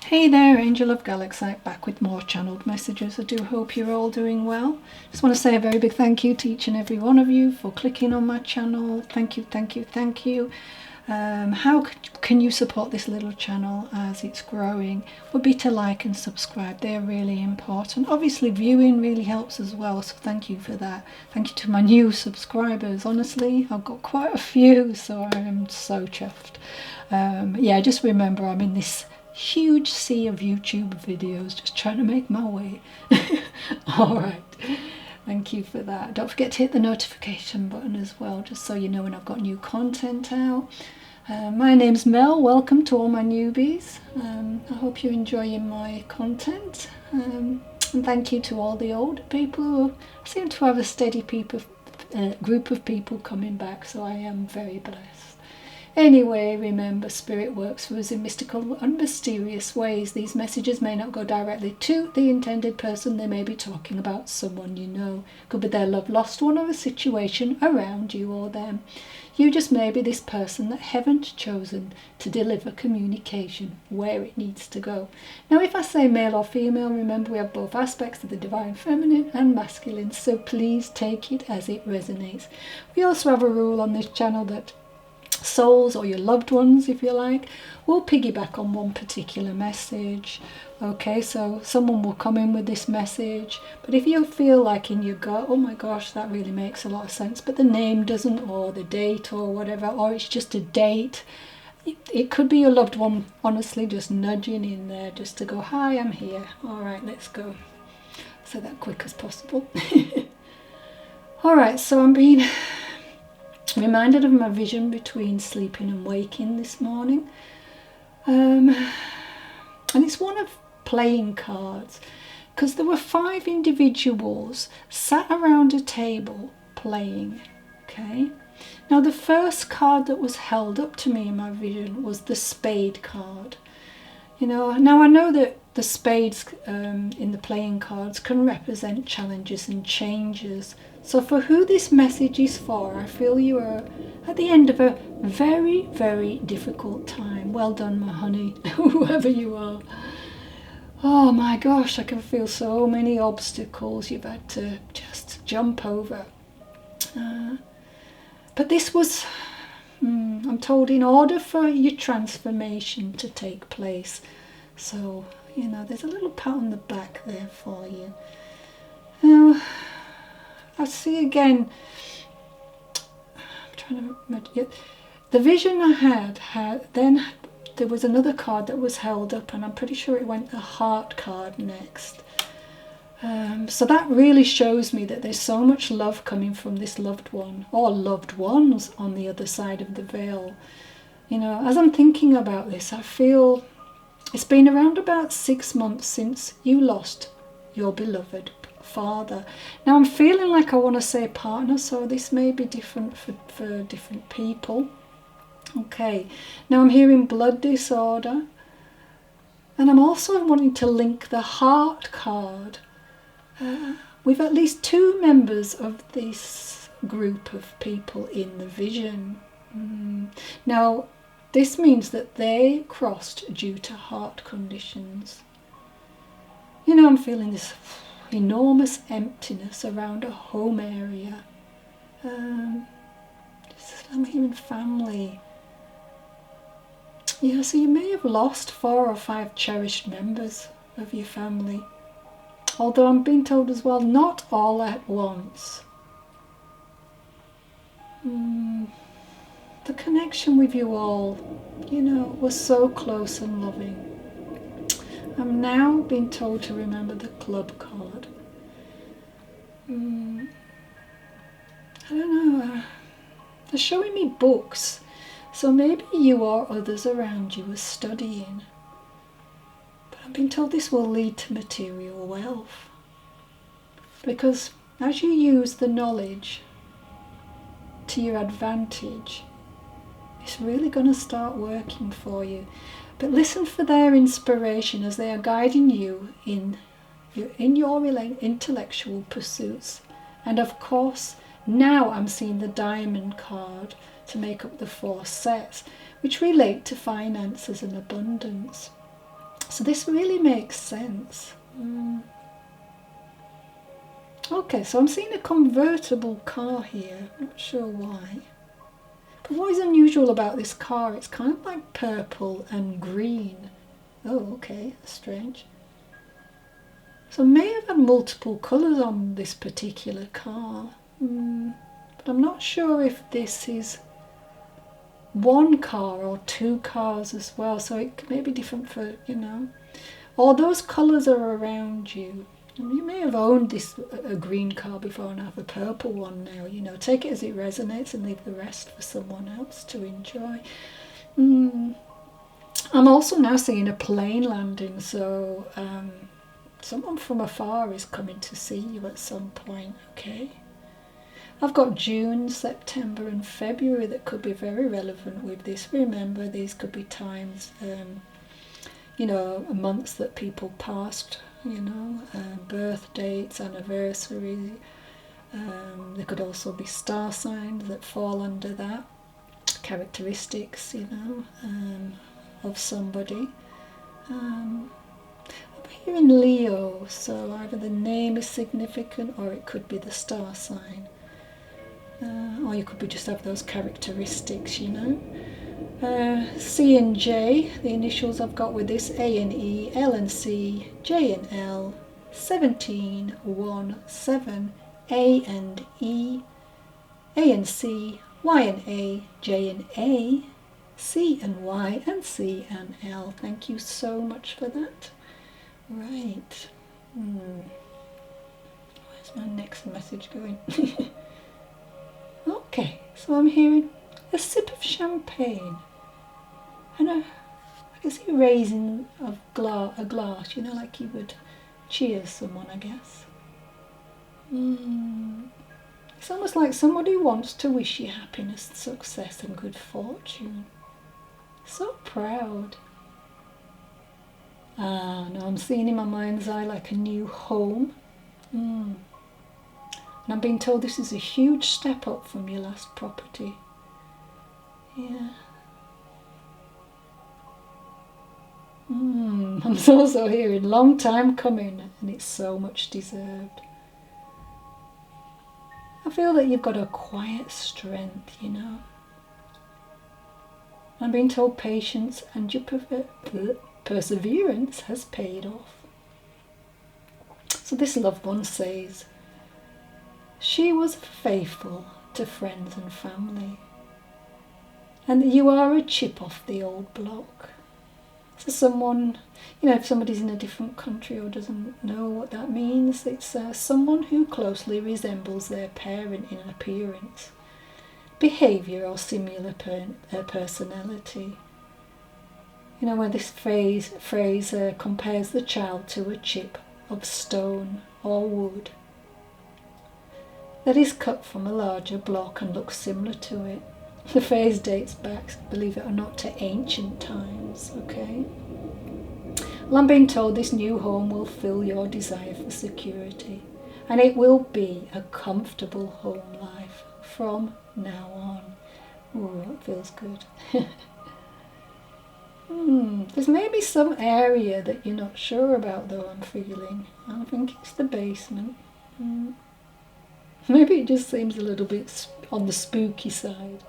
Hey there, Angel of Galaxite, back with more channeled messages. I do hope you're all doing well. Just want to say a very big thank you to each and every one of you for clicking on my channel. Thank you, thank you, thank you. How can you support this little channel as it's growing? Would be to like and subscribe. They're really important. Obviously viewing really helps as well, so thank you for that. Thank you to my new subscribers. Honestly, I've got quite a few, so I am so chuffed. Yeah, just remember I'm in this huge sea of YouTube videos just trying to make my way. All right, thank you for that. Don't forget to hit the notification button as well, just so you know when I've got new content out. My name's Mel. Welcome to all my newbies. I hope you're enjoying my content, and thank you to all the older people who seem to have a steady group of people coming back, so I am very blessed. Anyway, remember, Spirit works for us in mystical and mysterious ways. These messages may not go directly to the intended person. They may be talking about someone you know. Could be their love lost one or a situation around you or them. You just may be this person that heaven's chosen to deliver communication where it needs to go. Now, if I say male or female, remember we have both aspects of the divine feminine and masculine, so please take it as it resonates. We also have a rule on this channel that souls, or your loved ones if you like, will piggyback on one particular message. Okay, so someone will come in with this message, but if you feel like in your gut, oh my gosh, that really makes a lot of sense, but the name doesn't, or the date or whatever, or it's just a date, it could be your loved one honestly just nudging in there just to go, hi, I'm here, all right, let's go. So that quick as possible. All right, so I'm being reminded of my vision between sleeping and waking this morning, and it's one of playing cards, because there were 5 individuals sat around a table playing. Okay, now the first card that was held up to me in my vision was the spade card. You know, now I know that the spades in the playing cards can represent challenges and changes. So for who this message is for, I feel you are at the end of a very, very difficult time. Well done, my honey, whoever you are. Oh my gosh, I can feel so many obstacles you've had to just jump over. But this was, I'm told, in order for your transformation to take place. So, you know, there's a little pat on the back there for you. Now, I see again, I'm trying to imagine, the vision I had, then there was another card that was held up, and I'm pretty sure it went the heart card next. So that really shows me that there's so much love coming from this loved one, or loved ones on the other side of the veil. You know, as I'm thinking about this, I feel it's been around about 6 months since you lost your beloved father. Now I'm feeling like I want to say partner, so this may be different for different people. Okay, now I'm hearing blood disorder, and I'm also wanting to link the heart card with at least 2 members of this group of people in the vision. Now this means that they crossed due to heart conditions. You know, I'm feeling this enormous emptiness around a home area. I'm hearing family. Yeah, so you may have lost 4 or 5 cherished members of your family. Although I'm being told as well, not all at once. The connection with you all, you know, was so close and loving. I'm now being told to remember the club card. I don't know, they're showing me books, so maybe you or others around you are studying. But I'm being told this will lead to material wealth, because as you use the knowledge to your advantage, it's really going to start working for you. But listen for their inspiration as they are guiding you in your intellectual pursuits. And of course, now I'm seeing the diamond card to make up the 4 sets, which relate to finances and abundance. So this really makes sense. Okay, so I'm seeing a convertible car here. Not sure why. But what is unusual about this car? It's kind of like purple and green. Oh, okay, that's strange. So I may have had multiple colours on this particular car. But I'm not sure if this is one car or two cars as well. So it may be different for, you know. Or those colours are around you. You may have owned a green car before and have a purple one now, you know. Take it as it resonates and leave the rest for someone else to enjoy. I'm also now seeing a plane landing, so someone from afar is coming to see you at some point, okay? I've got June, September and February that could be very relevant with this. Remember, these could be times, you know, months that people passed, you know, birth dates, anniversaries. There could also be star signs that fall under that, characteristics, you know, of somebody. I'm hearing Leo, so either the name is significant or it could be the star sign. Or you could be just have those characteristics, you know. C and J, the initials I've got with this, A and E, L and C, J and L, 17, 1, 7, A and E, A and C, Y and A, J and A, C and Y, and C and L. Thank you so much for that. Right. Where's my next message going? Okay, so I'm hearing a sip of champagne and I can see raising of a glass, you know, like you would cheers someone, I guess. It's almost like somebody wants to wish you happiness, success and good fortune. So proud. Now I'm seeing in my mind's eye like a new home. And I'm being told this is a huge step up from your last property. Yeah. I'm also hearing long time coming and it's so much deserved. I feel that you've got a quiet strength, you know. I'm being told patience and your perseverance has paid off. So this loved one says, she was faithful to friends and family, and you are a chip off the old block. So someone, you know, if somebody's in a different country or doesn't know what that means, it's someone who closely resembles their parent in appearance, behaviour or similar personality. You know, when this phrase compares the child to a chip of stone or wood that is cut from a larger block and looks similar to it. The phrase dates back, believe it or not, to ancient times, okay? Well, I'm being told this new home will fill your desire for security, and it will be a comfortable home life from now on. Oh, that feels good. There's maybe some area that you're not sure about, though, I'm feeling. I think it's the basement. Maybe it just seems a little bit on the spooky side.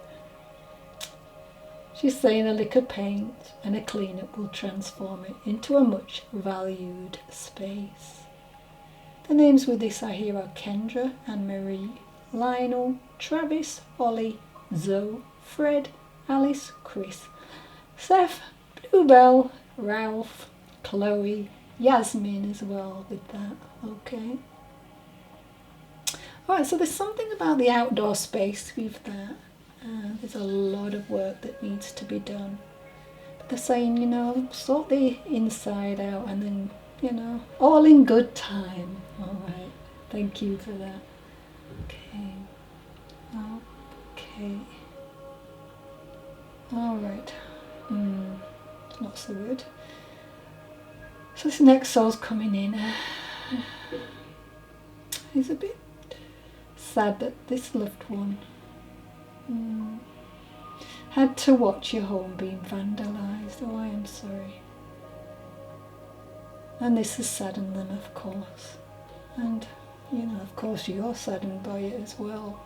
She's saying a lick of paint and a clean-up will transform it into a much valued space. The names with this I hear are Kendra, Anne-Marie, Lionel, Travis, Ollie, Zoe, Fred, Alice, Chris, Seth, Bluebell, Ralph, Chloe, Yasmin as well with that, okay? Alright, so there's something about the outdoor space with that. There's a lot of work that needs to be done. But they're saying, you know, sort the inside out and then, you know, all in good time. Alright, thank you for that. Okay. Okay. Alright. Not so good. So this next soul's coming in. He's a bit sad that this loved one had to watch your home being vandalised. Oh, I am sorry. And this has saddened them, of course. And, of course you're saddened by it as well.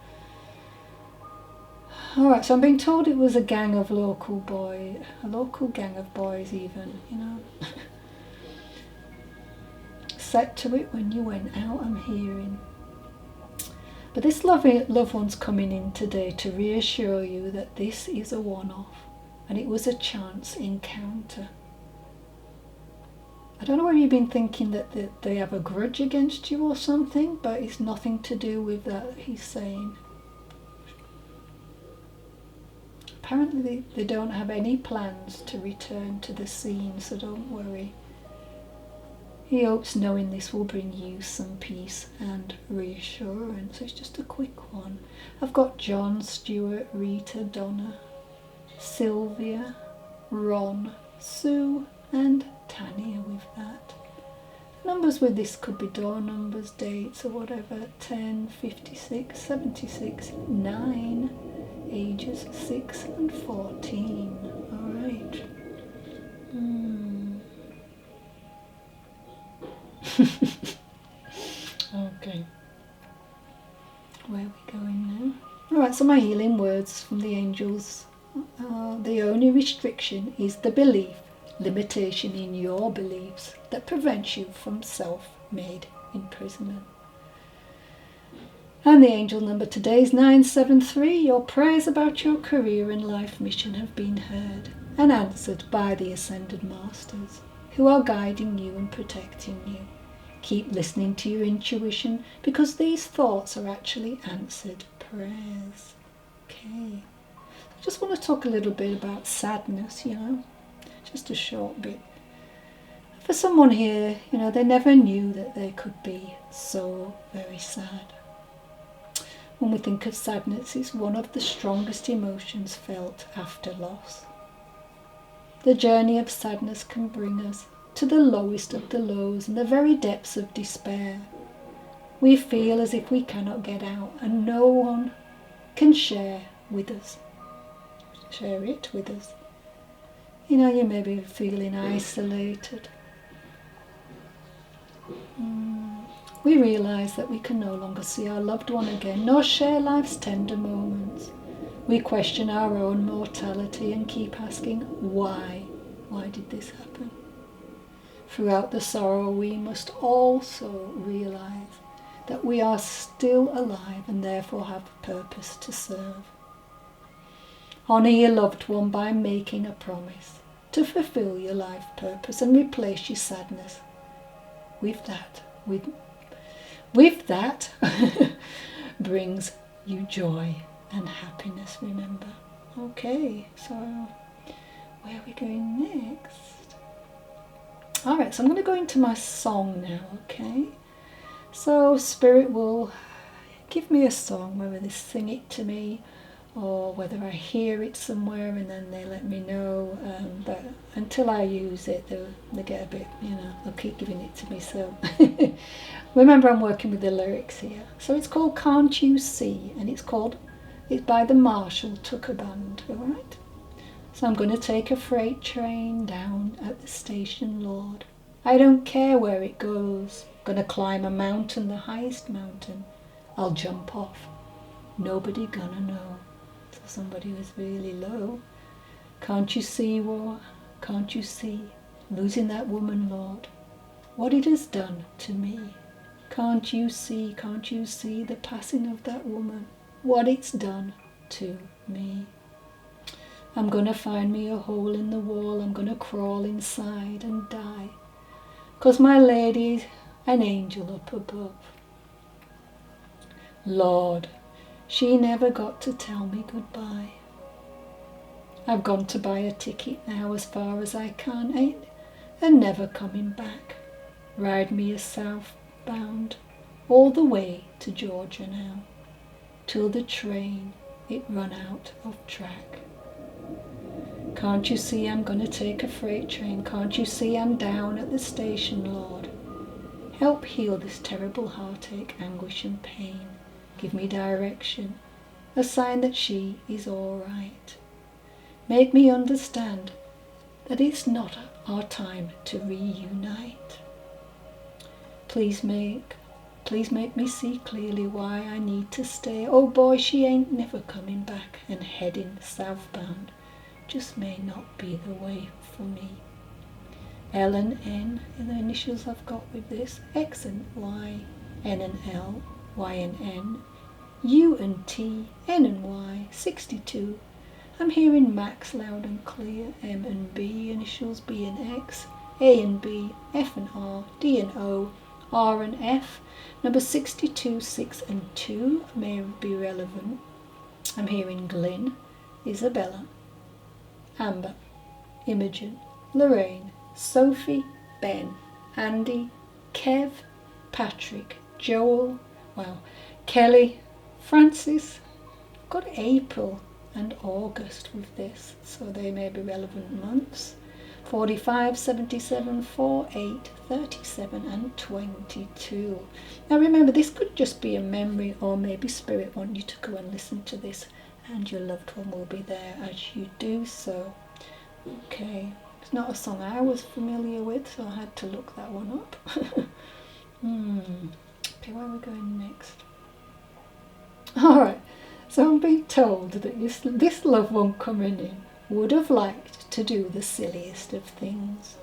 Alright, so I'm being told it was a gang of local gang of boys even, Set to it when you went out, I'm hearing. But this loved one's coming in today to reassure you that this is a one-off and it was a chance encounter. I don't know whether you've been thinking that they have a grudge against you or something, but it's nothing to do with that, he's saying. Apparently they don't have any plans to return to the scene, so don't worry. He hopes knowing this will bring you some peace and reassurance. It's just a quick one. I've got John, Stuart, Rita, Donna, Sylvia, Ron, Sue and Tanya with that. Numbers with this could be door numbers, dates or whatever. 10, 56, 76, 9, ages 6 and 14. Alright. Okay. Where are we going now? Alright, so my healing words from the angels. The only restriction is the belief, limitation in your beliefs that prevents you from self-made imprisonment. And the angel number today is 973. Your prayers about your career and life mission have been heard and answered by the Ascended Masters, who are guiding you and protecting you. Keep listening to your intuition, because these thoughts are actually answered prayers. Okay. I just want to talk a little bit about sadness, just a short bit. For someone here, they never knew that they could be so very sad. When we think of sadness, it's one of the strongest emotions felt after loss. The journey of sadness can bring us to the lowest of the lows and the very depths of despair. We feel as if we cannot get out and no one can share it with us. You may be feeling isolated. We realise that we can no longer see our loved one again, nor share life's tender moments. We question our own mortality and keep asking, why? Why did this happen? Throughout the sorrow, we must also realise that we are still alive and therefore have purpose to serve. Honour your loved one by making a promise to fulfil your life purpose and replace your sadness with that. With that brings you joy and happiness, remember. Okay, so where are we going next? Alright, so I'm going to go into my song now, okay? So Spirit will give me a song, whether they sing it to me or whether I hear it somewhere and then they let me know. But until I use it, they get a bit, they'll keep giving it to me. So remember, I'm working with the lyrics here. So it's called Can't You See? And it's by the Marshall Tucker Band, alright? So I'm going to take a freight train down at the station, Lord. I don't care where it goes. Going to climb a mountain, the highest mountain. I'll jump off. Nobody gonna know. So somebody who's really low. Can't you see, war? Can't you see? Losing that woman, Lord. What it has done to me. Can't you see the passing of that woman? What it's done to me. I'm going to find me a hole in the wall. I'm going to crawl inside and die. 'Cause my lady's an angel up above. Lord, she never got to tell me goodbye. I've gone to buy a ticket now as far as I can, and never coming back. Ride me a southbound all the way to Georgia now, till the train it run out of track. Can't you see I'm gonna take a freight train? Can't you see I'm down at the station, Lord? Help heal this terrible heartache, anguish and pain. Give me direction, a sign that she is all right. Make me understand that it's not our time to reunite. Please make me see clearly why I need to stay. Oh boy, she ain't never coming back, and heading southbound just may not be the way for me. L and N are the initials I've got with this. X and Y, N and L, Y and N, U and T, N and Y, 62. I'm hearing Max loud and clear. M and B, initials B and X, A and B, F and R, D and O, R and F. Number 62, 6 and 2 may be relevant. I'm hearing Glyn, Isabella, Amber, Imogen, Lorraine, Sophie, Ben, Andy, Kev, Patrick, Joel, Kelly, Francis. I've got April and August with this, so they may be relevant months. 45, 77, 4, 8, 37 and 22. Now remember, this could just be a memory, or maybe Spirit want you to go and listen to this and your loved one will be there as you do so. Okay, it's not a song I was familiar with, so I had to look that one up. Okay, where are we going next? Alright, so I'm being told that this loved one coming in would have liked to do the silliest of things.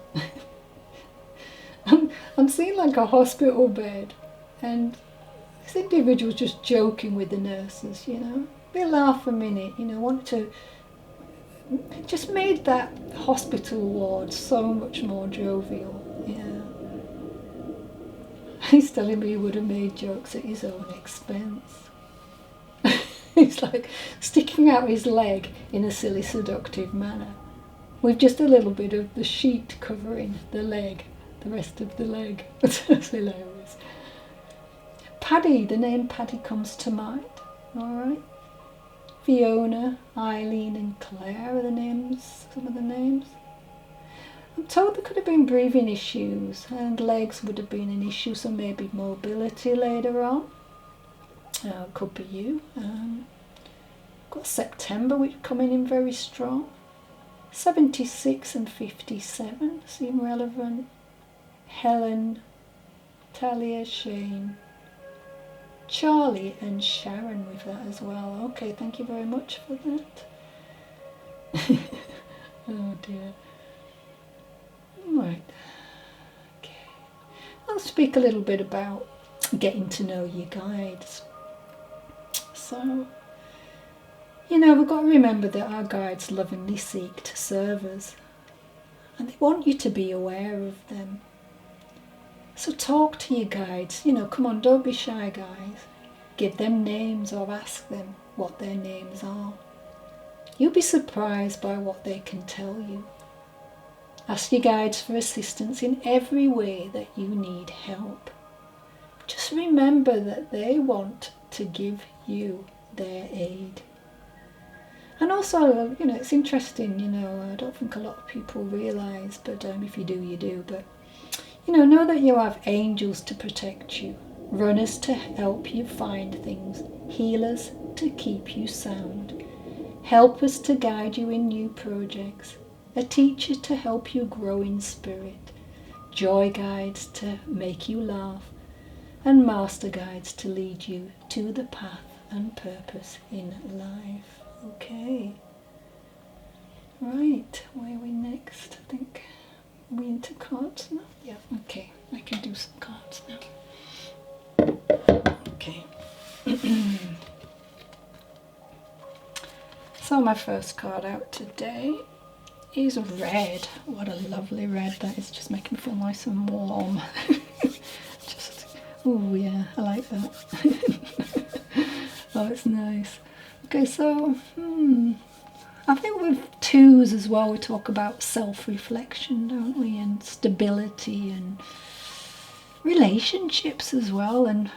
I'm seeing like a hospital bed, and this individual's just joking with the nurses, you know. They laugh a minute, you know, want to... just made that hospital ward so much more jovial, yeah. He's telling me he would have made jokes at his own expense. He's like sticking out his leg in a silly, seductive manner, with just a little bit of the sheet covering the leg, the rest of the leg. That's hilarious. Paddy, the name Paddy comes to mind. Alright. Fiona, Eileen and Claire are the names, some of the names. I'm told there could have been breathing issues, and legs would have been an issue, so maybe mobility later on. Could be you. Got September, which coming in very strong. 76 and 57 seem relevant. Helen, Talia, Shane, Charlie and Sharon with that as well. Okay, thank you very much for that. Oh dear. Right. Okay. I'll speak a little bit about getting to know your guides. So, you know, we've got to remember that our guides lovingly seek to serve us, and they want you to be aware of them. So talk to your guides, you know, come on, don't be shy, guys. Give them names or ask them what their names are. You'll be surprised by what they can tell you. Ask your guides for assistance in every way that you need help. Just remember that they want to give you their aid. And also, you know, it's interesting, you know, I don't think a lot of people realise, but if you do, you do. But, you know that you have angels to protect you, runners to help you find things, healers to keep you sound, helpers to guide you in new projects, a teacher to help you grow in spirit, joy guides to make you laugh, and master guides to lead you to the path and purpose in life. Okay. Right, where are we next? I think we into cards now? Yeah, okay. I can do some cards now. Okay. So my first card out today is red. What a lovely red that is, just making me feel nice and warm. Oh yeah, I like that. Oh, it's nice. Okay, so I think with twos as well, we talk about self-reflection, don't we? And stability and relationships as well, and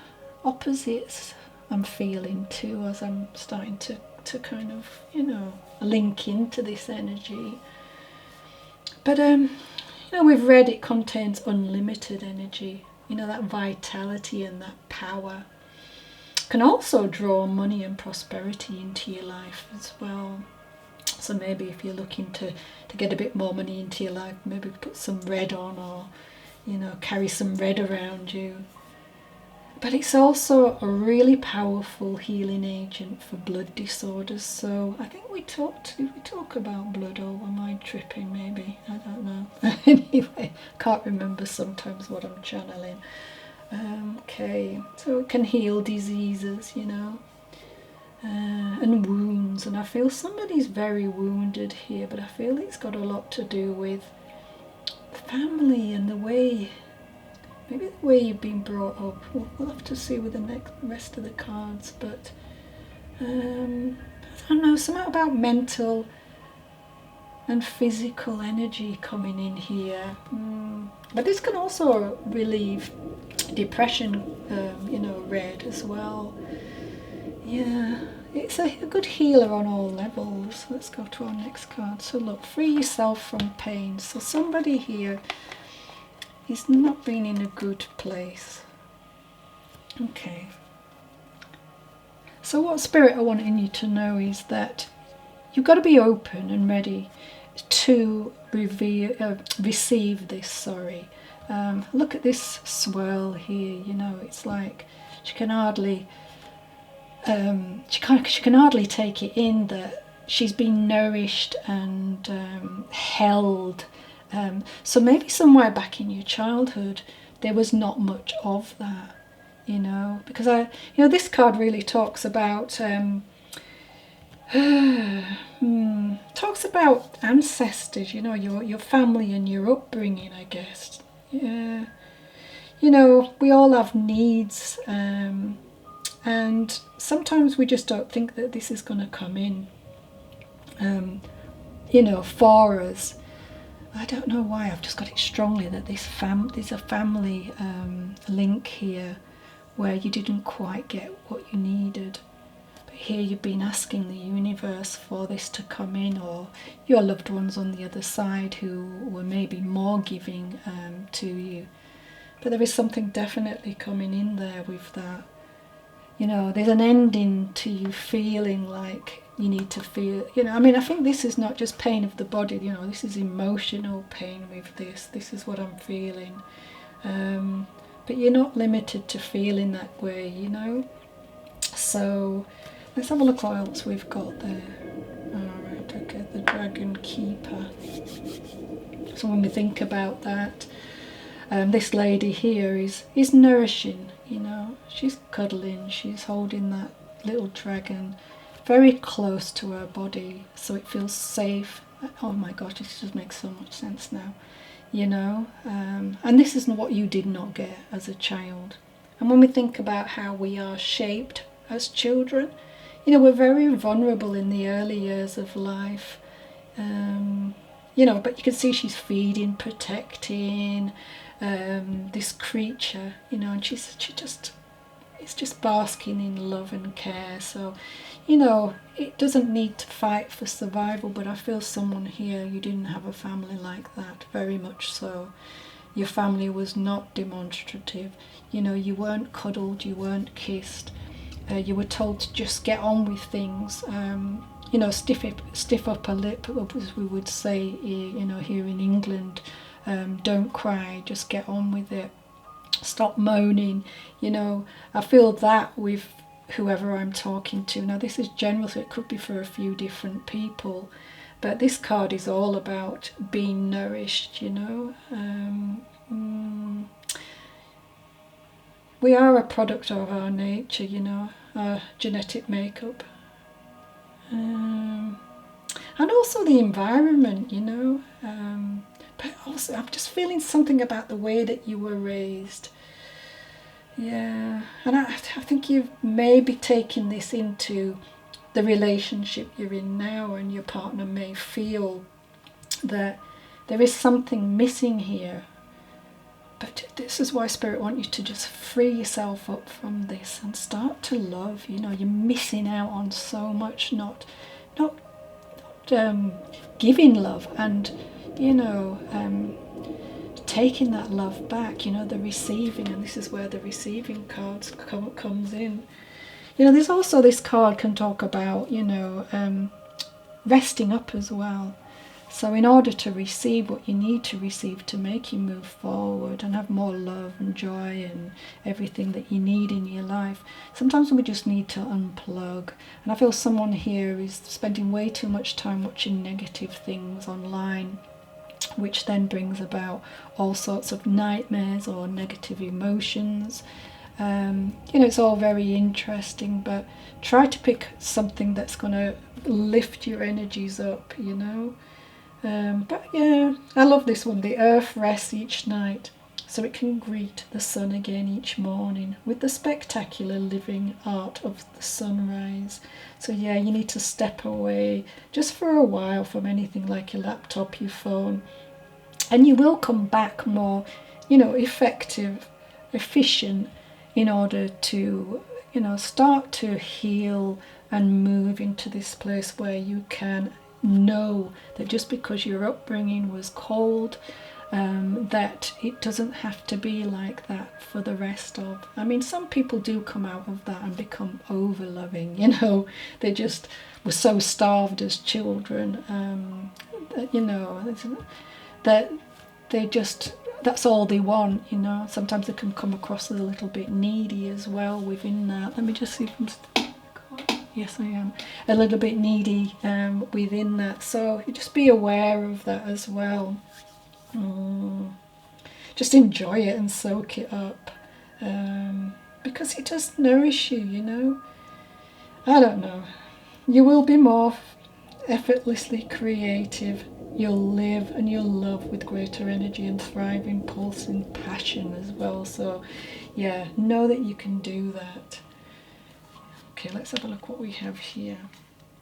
opposites I'm feeling too, as I'm starting to kind of, you know, link into this energy. But you know, with red, it contains unlimited energy, you know, that vitality and that power. Can also draw money and prosperity into your life as well. So maybe if you're looking to get a bit more money into your life, maybe put some red on, or, carry some red around you. But it's also a really powerful healing agent for blood disorders. So I think did we talk about blood, or am I tripping maybe? I don't know. Anyway, can't remember sometimes what I'm channeling. Okay, so it can heal diseases, and wounds. And I feel somebody's very wounded here, but I feel it's got a lot to do with family and the way you've been brought up. We'll have to see with the rest of the cards, but I don't know, something about mental and physical energy coming in here. But this can also relieve depression, red as well. Yeah, it's a good healer on all levels. Let's go to our next card. So look, free yourself from pain. So somebody here is not being in a good place. Okay. So what Spirit are wanting you to know is that you've got to be open and ready to receive this. Look at this swirl here. It's like she can hardly take it in that she's been nourished and held. So maybe somewhere back in your childhood there was not much of that, because this card really talks about ancestors, your family and your upbringing, I guess. Yeah, we all have needs, and sometimes we just don't think that this is going to come in, for us. I don't know why, I've just got it strongly that there's a family link here where you didn't quite get what you needed. But here you've been asking the universe for this to come in, or your loved ones on the other side who were maybe more giving to you. But there is something definitely coming in there with that. There's an ending to you feeling like you need to feel, I think this is not just pain of the body, this is emotional pain with this. This is what I'm feeling. But you're not limited to feeling that way, So let's have a look what else we've got there. Alright, okay, the Dragon Keeper. So when we think about that, this lady here is nourishing, she's cuddling, she's holding that little dragon very close to her body, so it feels safe. Oh my gosh, this just makes so much sense now, and this is what you did not get as a child. And when we think about how we are shaped as children, we're very vulnerable in the early years of life, but you can see she's feeding, protecting this creature, and it's just basking in love and care. So it doesn't need to fight for survival, but I feel someone here, you didn't have a family like that, very much so. Your family was not demonstrative, you weren't cuddled, you weren't kissed, you were told to just get on with things, stiff upper lip, as we would say, here in England. Don't cry, just get on with it, stop moaning. I feel that with whoever I'm talking to. Now this is general, so it could be for a few different people, but this card is all about being nourished. We are a product of our nature, our genetic makeup, and also the environment, but also I'm just feeling something about the way that you were raised. Yeah, and I think you've maybe taken this into the relationship you're in now, and your partner may feel that there is something missing here. But this is why Spirit wants you to just free yourself up from this and start to love. You're missing out on so much, not giving love, and taking that love back, the receiving. And this is where the receiving cards comes in. There's also, this card can talk about resting up as well. So in order to receive what you need to receive to make you move forward and have more love and joy and everything that you need in your life, sometimes we just need to unplug. And I feel someone here is spending way too much time watching negative things online, which then brings about all sorts of nightmares or negative emotions. It's all very interesting, but try to pick something that's going to lift your energies up, But yeah, I love this one. The earth rests each night, so it can greet the sun again each morning with the spectacular living art of the sunrise. So yeah, you need to step away just for a while from anything like your laptop, your phone, and you will come back more, effective, efficient, in order to, start to heal and move into this place where you can know that just because your upbringing was cold, that it doesn't have to be like that for the rest of. I mean, some people do come out of that and become over loving, they just were so starved as children, that they just, that's all they want, Sometimes they can come across as a little bit needy as well within that. Let me just see if I'm yes, I am a little bit needy within that, so you just be aware of that as well. Just enjoy it and soak it up, because it does nourish you, I don't know, you will be more effortlessly creative. You'll live and you'll love with greater energy and thriving, pulsing passion as well. So yeah, know that you can do that. Okay, let's have a look what we have here.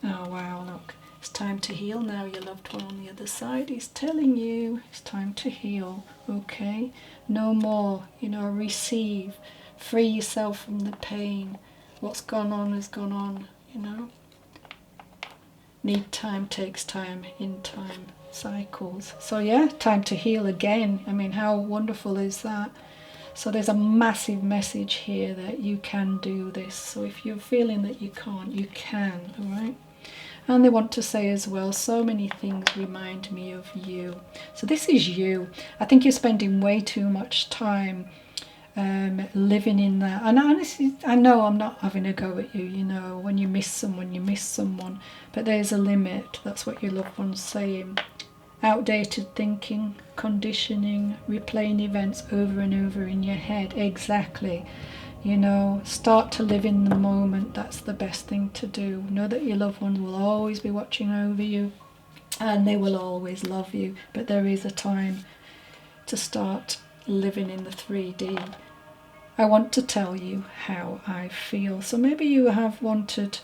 Oh wow, look, it's time to heal now. Your loved one on the other side is telling you it's time to heal. Okay, no more, receive, free yourself from the pain. What's gone on has gone on, Need time, takes time, in time cycles. So yeah, time to heal again. I mean, how wonderful is that? So there's a massive message here that you can do this. So if you're feeling that you can't, you can, all right? And they want to say as well, so many things remind me of you. So this is you. I think you're spending way too much time living in that. And honestly, I know I'm not having a go at you, when you miss someone, you miss someone. But there's a limit. That's what your loved one's saying. Outdated thinking, conditioning, replaying events over and over in your head. Exactly. Start to live in the moment. That's the best thing to do. Know that your loved ones will always be watching over you and they will always love you. But there is a time to start living in the 3D. I want to tell you how I feel. So maybe you have wanted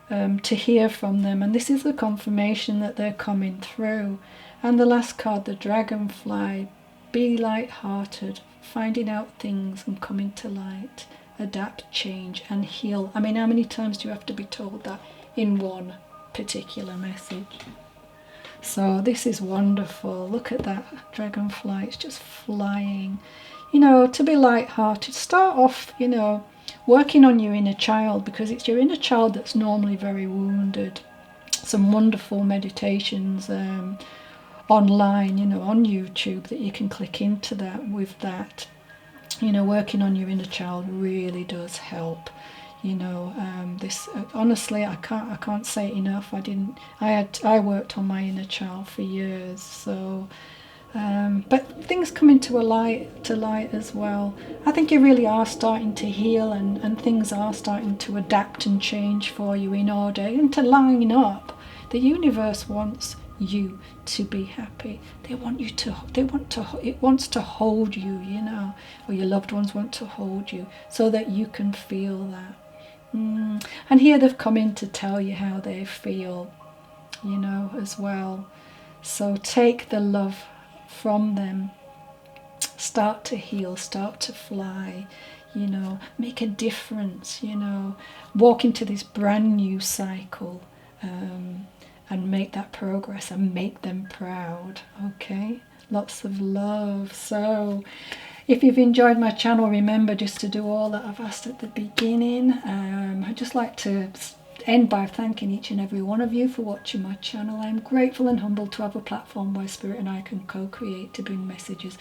to hear from them, and this is the confirmation that they're coming through. And the last card, the dragonfly, be light-hearted, finding out things and coming to light, adapt, change and heal. I mean, how many times do you have to be told that in one particular message? So this is wonderful. Look at that dragonfly, it's just flying. To be light-hearted, start off, working on your inner child, because it's your inner child that's normally very wounded. Some wonderful meditations online, on YouTube, that you can click into that. With that, working on your inner child really does help. This honestly, I can't say it enough. I worked on my inner child for years, so but things come into light as well. I think you really are starting to heal, and things are starting to adapt and change for you in order and to line up. The universe wants you to be happy. It wants to hold you, or your loved ones want to hold you so that you can feel that. And here they've come in to tell you how they feel, as well. So take the love from them, start to heal, start to fly, make a difference, walk into this brand new cycle, and make that progress and make them proud. Okay, lots of love. So if you've enjoyed my channel, remember just to do all that I've asked at the beginning. I'd just like to end by thanking each and every one of you for watching my channel. I'm grateful and humbled to have a platform where Spirit and I can co-create to bring messages